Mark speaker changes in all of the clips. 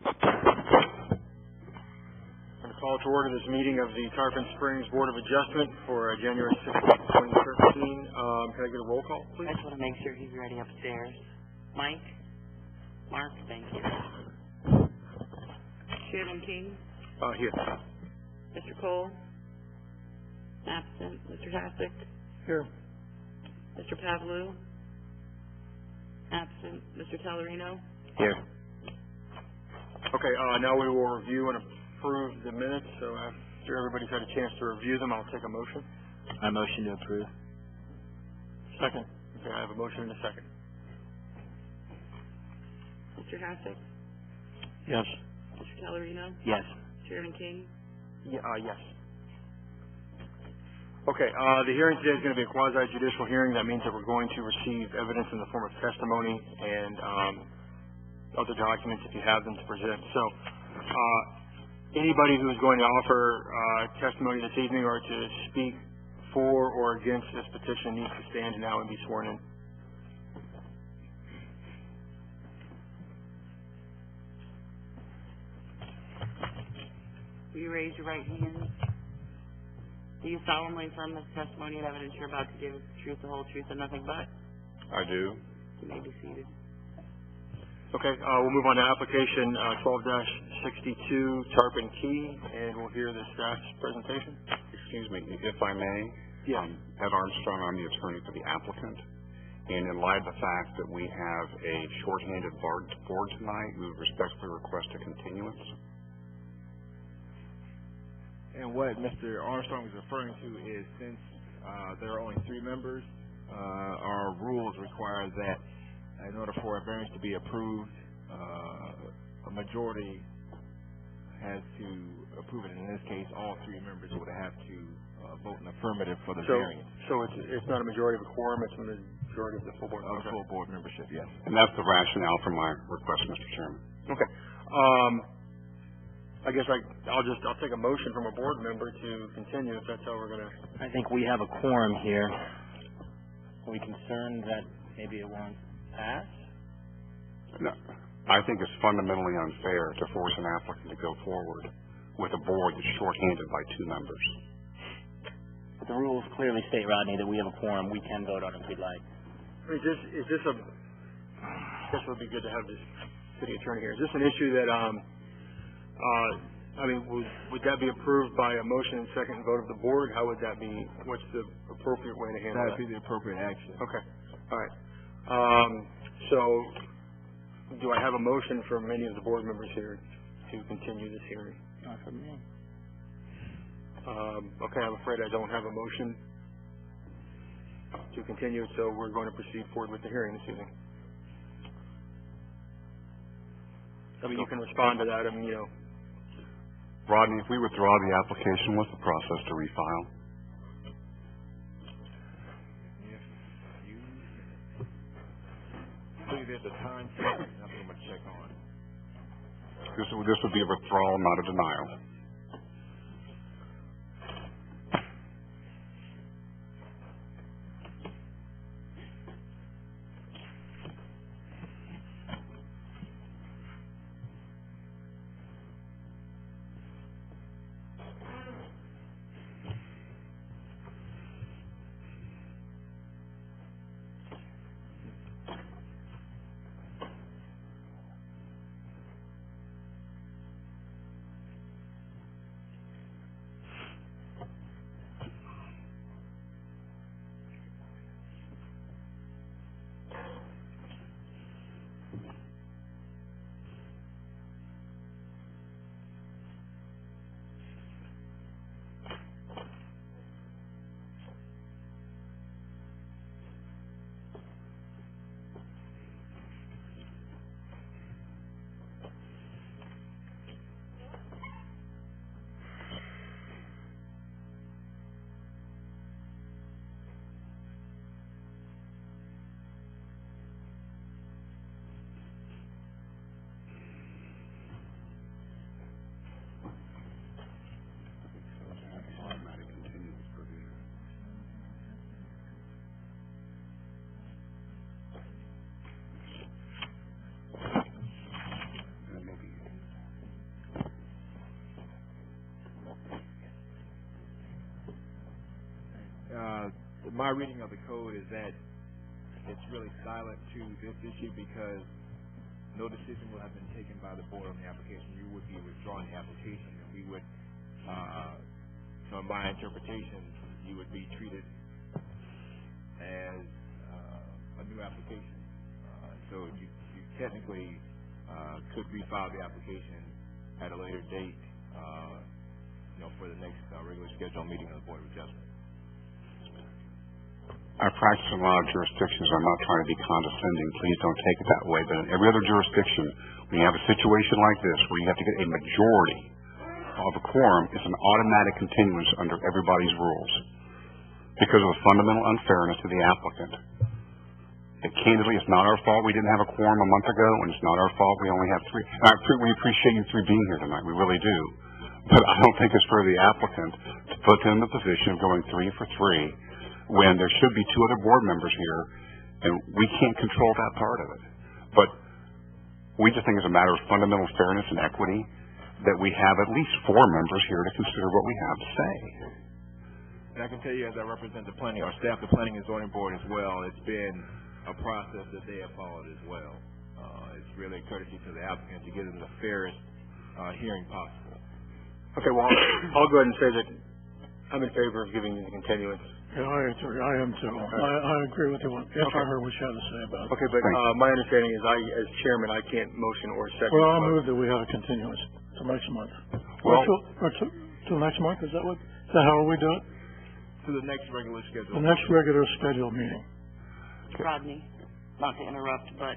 Speaker 1: I'm going to call to order this meeting of the Tarpon Springs Board of Adjustment for January 16, 2013. Can I get a roll call, please?
Speaker 2: I just want to make sure he's ready upstairs. Mike? Mark? Thank you. Chairman King?
Speaker 1: Here.
Speaker 2: Mr. Cole? Absent. Mr. Hassick?
Speaker 1: Here.
Speaker 2: Mr. Pavlou? Absent. Mr. Tellerino?
Speaker 1: Here. Okay, now we will review and approve the minutes. So after everybody's had a chance to review them, I'll take a motion.
Speaker 3: I motion to approve.
Speaker 1: Second. Okay, I have a motion and a second.
Speaker 2: Mr. Hassick?
Speaker 1: Yes.
Speaker 2: Mr. Tellerino?
Speaker 3: Yes.
Speaker 2: Chairman King?
Speaker 1: Yes. Okay, the hearing today is going to be a quasi-judicial hearing. That means that we're going to receive evidence in the form of testimony and other documents if you have them to present. So anybody who is going to offer testimony this evening or to speak for or against this petition needs to stand now and be sworn in.
Speaker 2: Will you raise your right hand? Do you solemnly affirm that the testimony and evidence you're about to give is the truth, the whole truth, and nothing but?
Speaker 4: I do.
Speaker 2: You may be seated.
Speaker 1: Okay, we'll move on to application 12-62 Tarpon Key, and we'll hear the staff's presentation.
Speaker 4: Excuse me, if I may.
Speaker 1: Yes.
Speaker 4: Ed Armstrong, I'm the attorney for the applicant. And in light of the fact that we have a shorthanded board tonight, we would respectfully request a continuance.
Speaker 5: And what Mr. Armstrong is referring to is since there are only 3 members, our rules require that in order for a variance to be approved, a majority has to approve it. In this case, all 3 members would have to vote in affirmative for the variance.
Speaker 1: So it's not a majority of a quorum, it's a majority of the full board.
Speaker 5: Okay. Full board membership, yes.
Speaker 4: And that's the rationale for my request, Mr. Chairman.
Speaker 1: Okay. I guess I'll take a motion from a board member to continue if that's how we're going to.
Speaker 3: I think we have a quorum here. Are we concerned that maybe it won't pass?
Speaker 4: No, I think it's fundamentally unfair to force an applicant to go forward with a board that's shorthanded by 2 members.
Speaker 3: But the rules clearly state, Rodney, that we have a quorum. We can vote on it if we'd like.
Speaker 1: Is this a? I guess it would be good to have this city attorney here. Is this an issue that would that be approved by a motion and second vote of the board? How would that be? What's the appropriate way to handle that?
Speaker 5: That would be the appropriate action.
Speaker 1: Okay. All right. So, do I have a motion from any of the board members here to continue this hearing?
Speaker 3: Not from me.
Speaker 1: Okay, I'm afraid I don't have a motion to continue, so we're going to proceed forward with the hearing this evening. I mean, you can respond to that.
Speaker 4: Rodney, if we withdraw the application, what's the process to refile?
Speaker 5: There's a time frame. That's what I'm going to check on.
Speaker 4: This would be a withdrawal, not a denial.
Speaker 5: my reading of the code is that it's really silent to this issue because no decision will have been taken by the board on the application. You would be withdrawing the application, and we would, so in my interpretation, you would be treated as a new application. So you technically could refile the application at a later date, for the next regular scheduled meeting of the Board of Adjustment.
Speaker 4: I practice in a lot of jurisdictions. I'm not trying to be condescending. Please don't take it that way. But in every other jurisdiction, when you have a situation like this where you have to get a majority of a quorum, it's an automatic continuance under everybody's rules because of the fundamental unfairness to the applicant. And candidly, it's not our fault we didn't have a quorum a month ago, and it's not our fault we only have three. We appreciate you three being here tonight. We really do. But I don't think it's for the applicant to put them in the position of going 3 for 3 when there should be 2 other board members here, and we can't control that part of it. But we just think it's a matter of fundamental fairness and equity that we have at least 4 members here to consider what we have to say.
Speaker 5: And I can tell you, as I represent the planning, or staff, the Planning and Zoning Board as well, it's been a process that they have followed as well. It's really a courtesy to the applicant to get them the fairest hearing possible.
Speaker 1: Okay, well, I'll go ahead and say that I'm in favor of giving you the continuance.
Speaker 6: Yeah, I am too. I agree with you after I heard what you had to say about it.
Speaker 1: Okay, but my understanding is as chairman, I can't motion or second.
Speaker 6: Well, I'll move that we have a continuance till next month.
Speaker 1: Well,
Speaker 6: till next month, is that how we do it?
Speaker 5: To the next regular schedule.
Speaker 6: The next regular scheduled meeting.
Speaker 2: Rodney, not to interrupt, but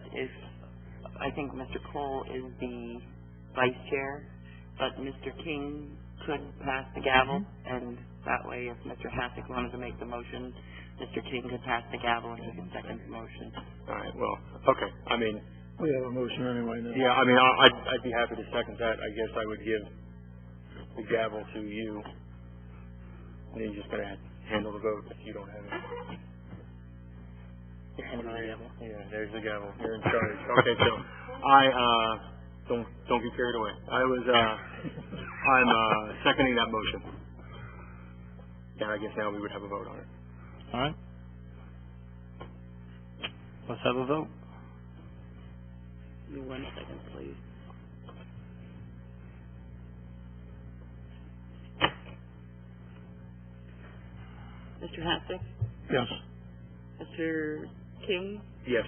Speaker 2: I think Mr. Cole is the vice chair, but Mr. King could pass the gavel, and that way if Mr. Hassick wanted to make the motion, Mr. King could pass the gavel and he could second the motion.
Speaker 1: all right, well, okay. I mean,
Speaker 6: We have a motion anyway now.
Speaker 1: yeah, I mean, I'd be happy to second that. I guess I would give the gavel to you, and then you're just going to handle the vote if you don't have it.
Speaker 2: You're handing the gavel.
Speaker 1: Yeah, there's the gavel. You're in charge. Okay, so don't get carried away. I'm seconding that motion. And I guess now we would have a vote on it.
Speaker 3: All right. Let's have a vote.
Speaker 2: Give me 1 second, please. Mr. Hassick?
Speaker 6: Yes.
Speaker 2: Mr. King?
Speaker 1: Yes.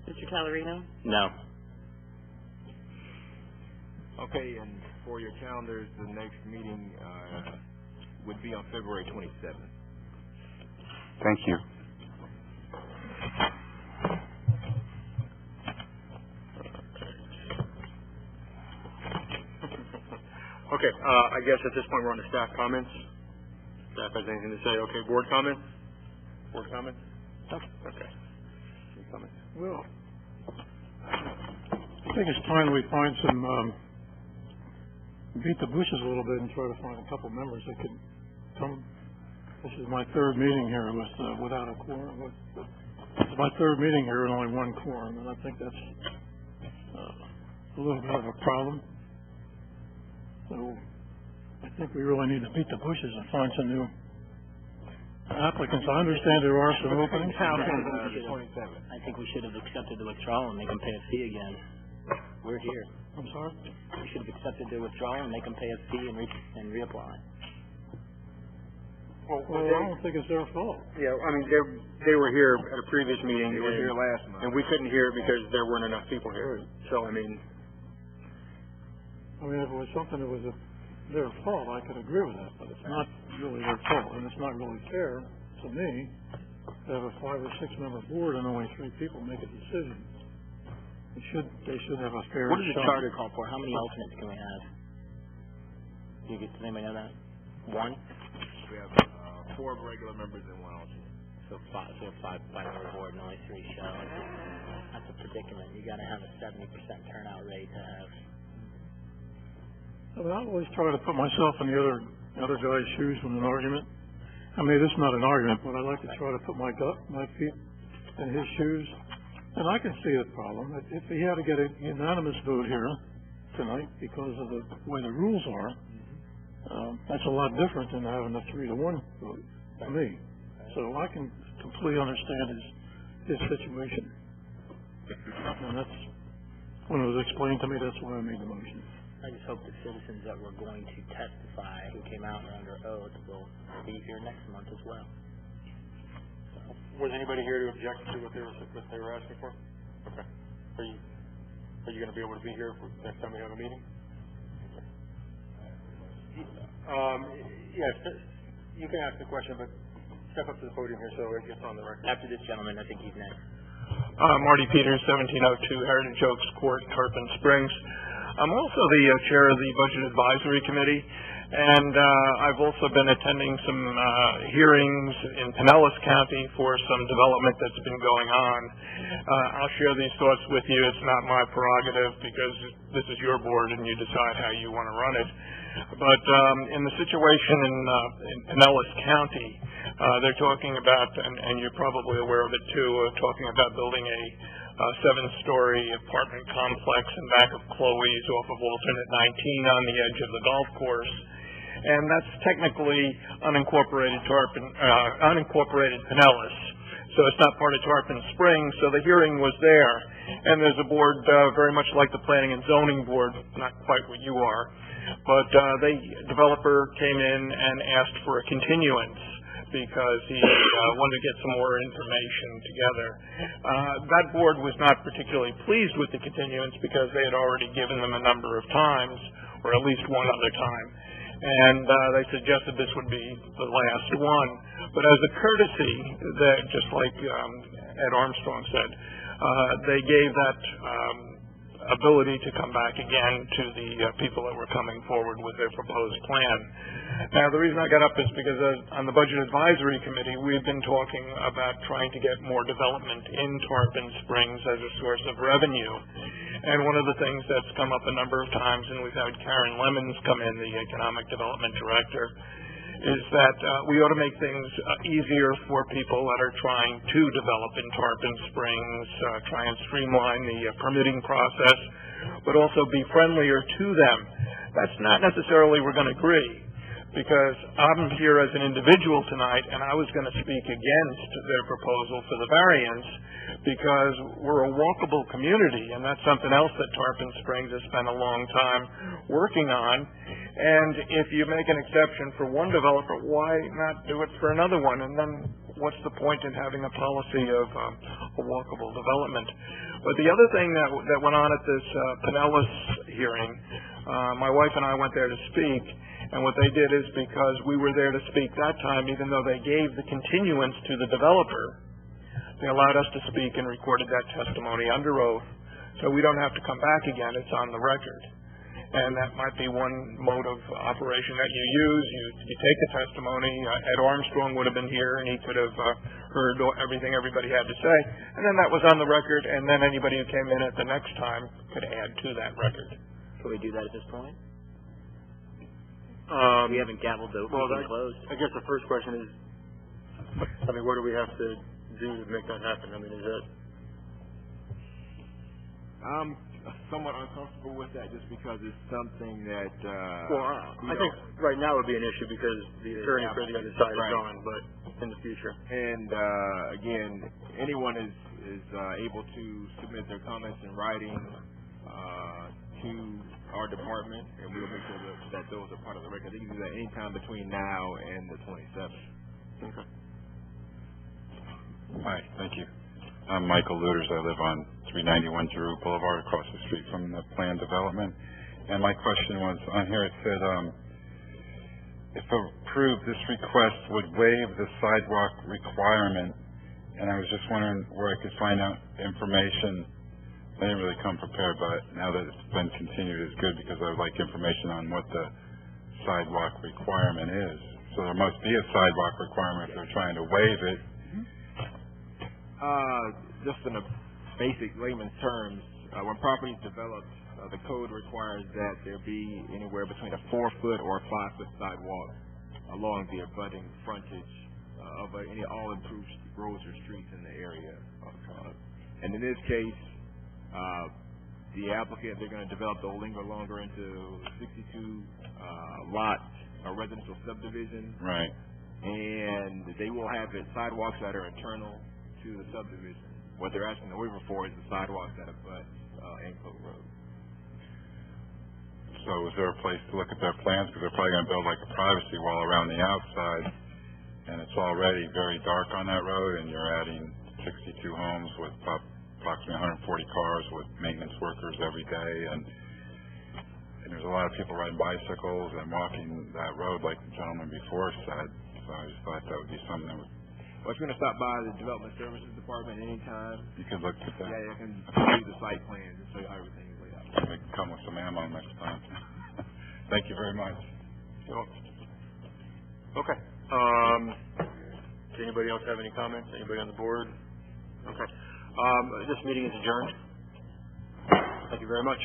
Speaker 2: Mr. Calorino?
Speaker 3: No.
Speaker 5: Okay, and for your calendars, the next meeting would be on February 27th.
Speaker 4: Thank you.
Speaker 1: Okay, I guess at this point we're on to staff comments. Staff has anything to say? Okay, board comments? Board comments? Okay. Any comments?
Speaker 6: Well, I think it's time we find some, beat the bushes a little bit and try to find a couple members that could come. This is my 3rd meeting here without a quorum. It's my 3rd meeting here and only 1 quorum, and I think that's a little bit of a problem. So I think we really need to beat the bushes and find some new applicants. I understand there are some openings.
Speaker 3: I think we should have accepted the withdrawal and make them pay a fee again. We're here.
Speaker 6: I'm sorry?
Speaker 3: We should have accepted their withdrawal and make them pay a fee and reapply.
Speaker 6: Well, I don't think it's their fault.
Speaker 1: Yeah, I mean, they were here at a previous meeting.
Speaker 5: They were here last month.
Speaker 1: And we couldn't hear it because there weren't enough people here. So, I mean,
Speaker 6: if it was something that was their fault, I could agree with that, but it's not really their fault, and it's not really fair to me to have a 5 or 6 member board and only 3 people make a decision. They should have a fair shot.
Speaker 3: What does the charter call for? How many alternates can we have? Does anybody know that? 1?
Speaker 5: We have 4 regular members and 1 alternate.
Speaker 3: So 5 member board and only 3 show. That's a predicament. You got to have a 70% turnout rate to have.
Speaker 6: I mean, I always try to put myself in the other guy's shoes in an argument. I mean, this is not an argument, but I like to try to put my feet in his shoes. And I can see the problem. If he had to get a unanimous vote here tonight because of the way the rules are, that's a lot different than having a 3-to-1 vote for me. So I can completely understand his situation. And that's, when it was explained to me, that's why I made the motion.
Speaker 3: I just hope the citizens that were going to testify, who came out under oath, will be here next month as well.
Speaker 1: Was anybody here to object to what they were asking for? Okay. Are you going to be able to be here for next time we have a meeting? Yes, you can ask the question, but step up to the podium here so it gets on the record.
Speaker 3: After this gentleman, I think he's next.
Speaker 7: Marty Peters, 1702 Heritage Oaks Court, Tarpon Springs. I'm also the chair of the Budget Advisory Committee, and I've also been attending some hearings in Pinellas County for some development that's been going on. I'll share these thoughts with you. It's not my prerogative because this is your board and you decide how you want to run it. But in the situation in Pinellas County, they're talking about, and you're probably aware of it too, talking about building a 7-story apartment complex in back of Chloe's off of Alternate 19 on the edge of the golf course. And that's technically unincorporated Pinellas. So it's not part of Tarpon Springs, so the hearing was there. And there's a board very much like the Planning and Zoning Board, not quite what you are, but the developer came in and asked for a continuance because he wanted to get some more information together. That board was not particularly pleased with the continuance because they had already given them a number of times, or at least one other time. And they suggested this would be the last one. But as a courtesy, that just like Ed Armstrong said, they gave that ability to come back again to the people that were coming forward with their proposed plan. Now, the reason I got up is because on the Budget Advisory Committee, we've been talking about trying to get more development in Tarpon Springs as a source of revenue. And one of the things that's come up a number of times, and we've had Karen Lemons come in, the Economic Development Director, is that we ought to make things easier for people that are trying to develop in Tarpon Springs, try and streamline the permitting process, but also be friendlier to them. That's not necessarily we're going to agree, because I'm here as an individual tonight, and I was going to speak against their proposal for the variance, because we're a walkable community, and that's something else that Tarpon Springs has spent a long time working on. And if you make an exception for one developer, why not do it for another one? And then what's the point in having a policy of a walkable development? But the other thing that went on at this Pinellas hearing, my wife and I went there to speak, and what they did is, because we were there to speak that time, even though they gave the continuance to the developer, they allowed us to speak and recorded that testimony under oath, so we don't have to come back again. It's on the record. And that might be one mode of operation that you use. You take the testimony. Ed Armstrong would have been here, and he could have heard everything everybody had to say. And then that was on the record, and then anybody who came in at the next time could add to that record.
Speaker 3: Can we do that at this point? We haven't gavelled the meeting closed.
Speaker 1: I guess the first question is, I mean, what do we have to do to make that happen? I mean, is that...
Speaker 5: I'm somewhat uncomfortable with that just because it's something that,
Speaker 1: I think right now would be an issue because the attorney for the other side is gone, but in the future.
Speaker 5: And, again, anyone is able to submit their comments in writing, to our department, and we'll make sure that those are part of the record. They can do that anytime between now and the 27th.
Speaker 1: Okay.
Speaker 4: Hi, thank you. I'm Michael Luters. I live on 391 Giroux Boulevard, across the street from the planned development. And my question was, on here it said, if approved, this request would waive the sidewalk requirement. And I was just wondering where I could find out information. I didn't really come prepared, but now that it's been continued is good, because I would like information on what the sidewalk requirement is. So there must be a sidewalk requirement if they're trying to waive it.
Speaker 5: Just in a basic layman's terms, when property is developed, the code requires that there be anywhere between a 4-foot or a 5-foot sidewalk along the abutting frontage of any all improved roads or streets in the area. And in this case, the applicant, they're going to develop the Olingo longer into 62 lots, a residential subdivision.
Speaker 4: Right.
Speaker 5: And they will have sidewalks that are internal to the subdivision. What they're asking the waiver for is the sidewalks that abut Anclote Road.
Speaker 8: So is there a place to look at their plans? Because they're probably going to build like a privacy wall around the outside, and it's already very dark on that road, and you're adding 62 homes with approximately 140 cars with maintenance workers every day, and there's a lot of people riding bicycles and walking that road like the gentleman before said. So I just thought that would be something that would...
Speaker 5: Well, if you're going to stop by the Development Services Department anytime,
Speaker 8: You can look at that.
Speaker 5: yeah, I can see the site plans and show you how everything is laid out.
Speaker 8: They can come with some ammo next time. Thank you very much.
Speaker 1: You're welcome. Okay. Does anybody else have any comments? Anybody on the board? Okay. This meeting is adjourned. Thank you very much.